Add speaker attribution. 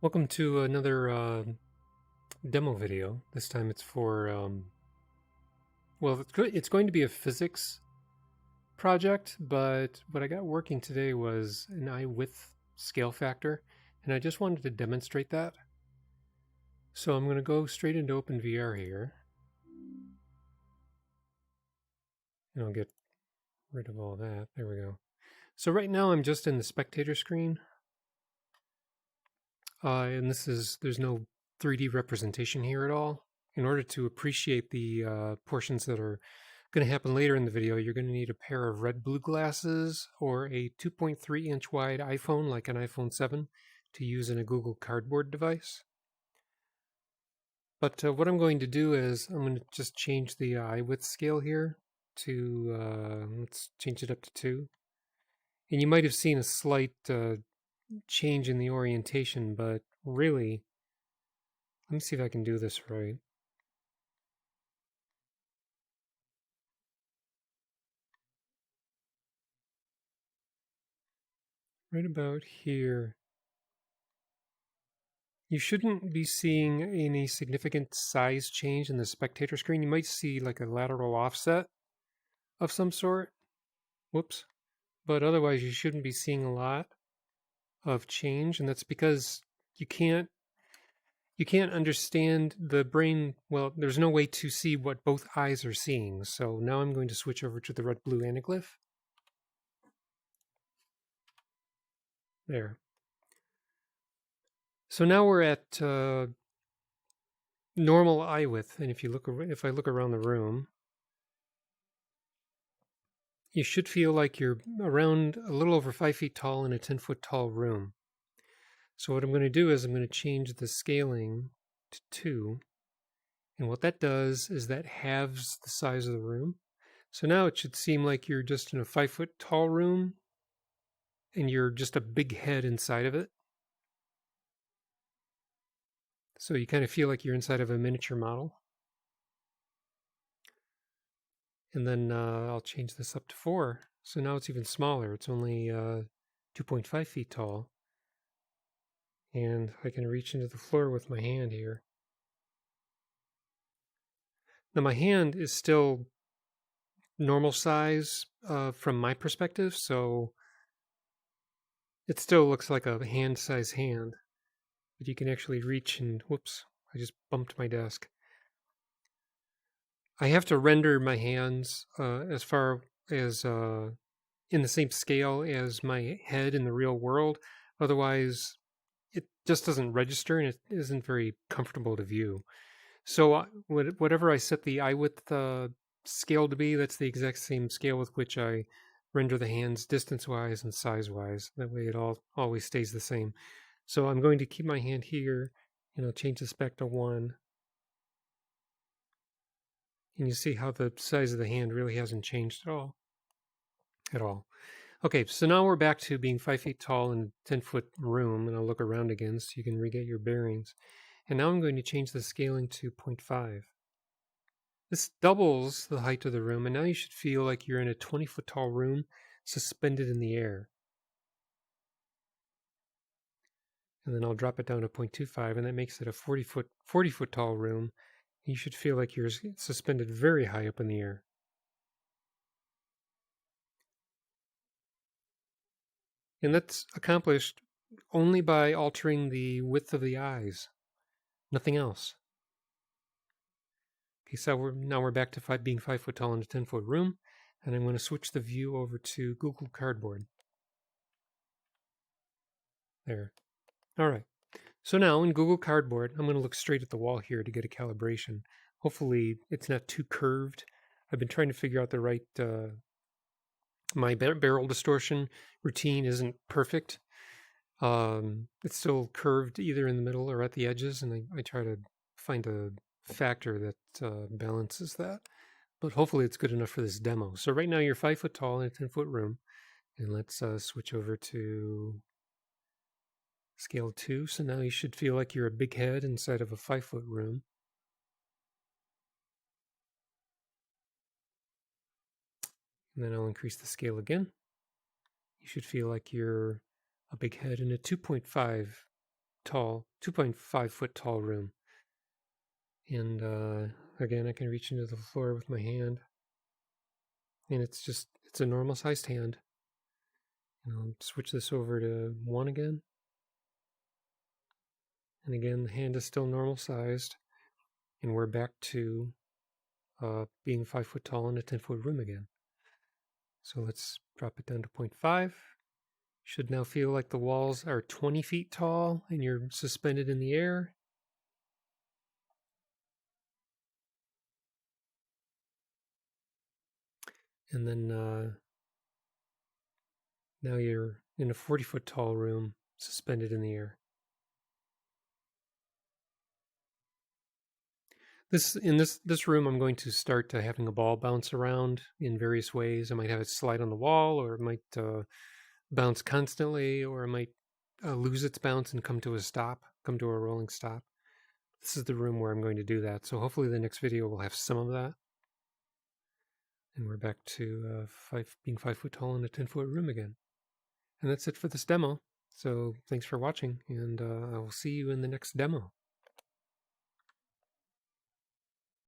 Speaker 1: Welcome to another demo video. This time it's for, well, it's going to be a physics project, but what I got working today was an eye width scale factor, and I just wanted to demonstrate that. So I'm going to go straight into OpenVR here, and I'll get rid of all that. There we go. So right now I'm just in the spectator screen, and there's no 3D representation here at all. In order to appreciate the portions that are going to happen later in the video, you're going to need a pair of red-blue glasses or a 2.3-inch wide iPhone like an iPhone 7 to use in a Google Cardboard device. But what I'm going to do is I'm going to just change the eye width scale here to, let's change it up to 2. And you might have seen a slight change in the orientation, but really, let me see if I can do this right. Right about here. You shouldn't be seeing any significant size change in the spectator screen. You might see like a lateral offset of some sort. Whoops. But otherwise you shouldn't be seeing a lot of change, and that's because you can't understand the brain. Well, there's no way to see what both eyes are seeing. So now I'm going to switch over to the red-blue anaglyph. There. So now we're at normal eye width, and if I look around the room, you should feel like you're around a little over 5 feet tall in a 10-foot tall room. So what I'm going to do is I'm going to change the scaling to 2, and what that does is that halves the size of the room. So now it should seem like you're just in a 5-foot tall room, and you're just a big head inside of it. So you kind of feel like you're inside of a miniature model. And then I'll change this up to 4. So now it's even smaller. It's only 2.5 feet tall. And I can reach into the floor with my hand here. Now my hand is still normal size from my perspective, so it still looks like a hand-sized hand. But you can actually reach and, whoops, I just bumped my desk. I have to render my hands as far as in the same scale as my head in the real world. Otherwise, it just doesn't register and it isn't very comfortable to view. So whatever I set the eye width scale to be, that's the exact same scale with which I render the hands distance-wise and size-wise. That way it always stays the same. So I'm going to keep my hand here, and I'll change this back to 1. And you see how the size of the hand really hasn't changed at all. Okay, so now we're back to being 5 feet tall in a 10-foot room, and I'll look around again so you can re-get your bearings. And now I'm going to change the scaling to 0.5. This doubles the height of the room, and now you should feel like you're in a 20-foot tall room suspended in the air. And then I'll drop it down to 0.25, and that makes it a 40-foot tall room. You should feel like you're suspended very high up in the air. And that's accomplished only by altering the width of the eyes, nothing else. Okay, so now we're back to being 5 foot tall in a 10-foot room, and I'm going to switch the view over to Google Cardboard. There. All right. So now in Google Cardboard, I'm going to look straight at the wall here to get a calibration. Hopefully it's not too curved. I've been trying to figure out the right, my barrel distortion routine isn't perfect. It's still curved either in the middle or at the edges, and I try to find a factor that balances that. But hopefully it's good enough for this demo. So right now you're 5 foot tall in a 10-foot room, and let's switch over to scale 2. So now you should feel like you're a big head inside of a 5-foot room. And then I'll increase the scale again. You should feel like you're a big head in a 2.5 tall, 2.5 foot tall room. And again, I can reach into the floor with my hand. And it's a normal sized hand. And I'll switch this over to 1 again. And again, the hand is still normal sized. And we're back to being 5 foot tall in a 10-foot room again. So let's drop it down to 0.5. Should now feel like the walls are 20 feet tall and you're suspended in the air. And then now you're in a 40-foot tall room, suspended in the air. In this room, I'm going to start having a ball bounce around in various ways. I might have it slide on the wall, or it might bounce constantly, or it might lose its bounce and come to a rolling stop. This is the room where I'm going to do that. So hopefully the next video will have some of that. And we're back to being 5 foot tall in a 10-foot room again. And that's it for this demo. So thanks for watching, and I will see you in the next demo.